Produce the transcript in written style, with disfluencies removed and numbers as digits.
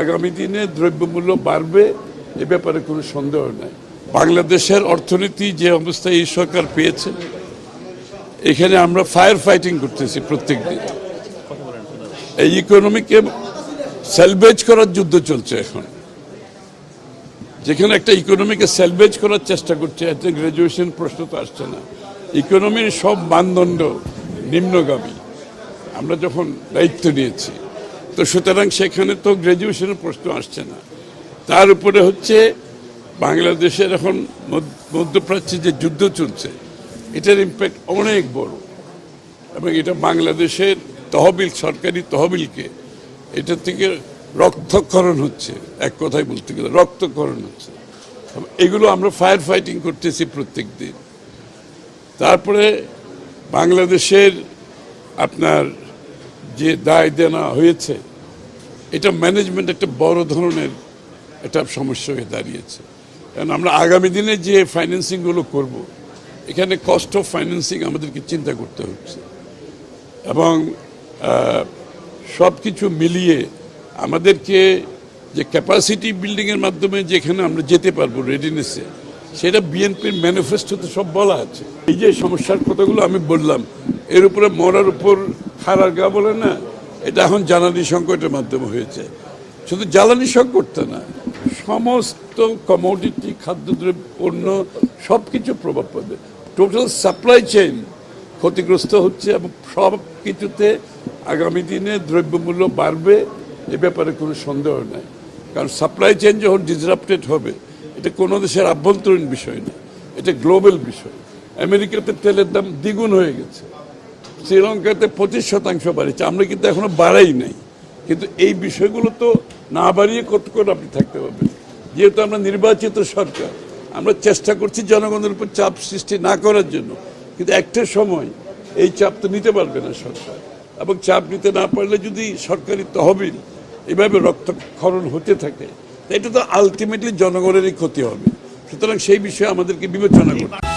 আগামী দিনে দ্রব্যমূল্য বাড়বে এ ব্যাপারে কোনো সন্দেহ নাই। বাংলাদেশের অর্থনীতি যে অবস্থায় এই সরকার পেয়েছে, এখানে আমরা ফায়ার ফাইটিং করতেছি প্রত্যেক দিন। এই ইকোনমিকে সেলভেজ করার যুদ্ধ চলছে এখন। যেখানে একটা ইকোনমিকে সেলভেজ করার চেষ্টা করছে, এতে গ্রাজুয়েশন প্রশ্ন তো আসছে না। ইকোনমির সব মানদণ্ড নিম্নগামী আমরা যখন দায়িত্ব নিয়েছি, তো সুতরাং সেখানে তো গ্রাজুয়েশনের প্রশ্ন আসছে না। তার উপরে হচ্ছে বাংলাদেশের এখন মধ্যপ্রাচ্যে যে যুদ্ধ চলছে, এটার ইম্প্যাক্ট অনেক বড়, এবং এটা বাংলাদেশের তহবিল, সরকারি তহবিলকে এটা থেকে রক্তক্ষরণ হচ্ছে, এক কথায় বলতে গেলে রক্তক্ষরণ হচ্ছে। এগুলো আমরা ফায়ার ফাইটিং করতেছি প্রত্যেক দিন। তারপরে বাংলাদেশের আপনার যে দায় দেনা হয়েছে, এটা ম্যানেজমেন্ট একটা বড় ধরনের একটা সমস্যা হয়ে দাঁড়িয়েছে। কারণ আমরা আগামী দিনে যে ফাইন্যান্সিংগুলো করব, এখানে কস্ট অফ ফাইন্যান্সিং আমাদেরকে চিন্তা করতে হচ্ছে, এবং সব কিছু মিলিয়ে আমাদেরকে যে ক্যাপাসিটি বিল্ডিংয়ের মাধ্যমে যেখানে আমরা যেতে পারবো রেডিনেসে, সেটা বিএনপির ম্যানিফেস্টোতে সব বলা আছে। এই যে সমস্যার কথাগুলো আমি বললাম, এর উপরে মরার উপর খাড়ার গা বলে না, এটা এখন জ্বালানি সংকটের মাধ্যমে হয়েছে। শুধু জ্বালানি সংকটটা না, সমস্ত কমোডিটি, খাদ্যদ্রব্য, পণ্য সব কিছু প্রভাব পাবে। টোটাল সাপ্লাই চেইন ক্ষতিগ্রস্ত হচ্ছে, এবং সব কিছুতে আগামী দিনে দ্রব্যমূল্য বাড়বে এ ব্যাপারে কোনো সন্দেহ নাই। কারণ সাপ্লাই চেইন যখন ডিসরাপ্টেড হবে, এটা কোনো দেশের আভ্যন্তরীণ বিষয় না, এটা গ্লোবাল বিষয়। আমেরিকাতে তেলের দাম দ্বিগুণ হয়ে গেছে, শ্রীলঙ্কাতে 25% বাড়িয়েছে, আমরা কিন্তু এখনো বাড়াই নাই। কিন্তু এই বিষয়গুলো তো না বাড়িয়ে কতক্ষণ আপনি থাকতে পারবেন। যেহেতু আমরা নির্বাচিত সরকার, আমরা চেষ্টা করছি জনগণের উপর চাপ সৃষ্টি না করার জন্য, কিন্তু একটা সময় এই চাপ তো নিতে পারবে না সরকার, এবং চাপ নিতে না পারলে যদি সরকারি তহবিল এভাবে রক্তক্ষরণ হতে থাকে, এটা তো আলটিমেটলি জনগণেরই ক্ষতি হবে। সুতরাং সেই বিষয়ে আমাদেরকে বিবেচনা করতে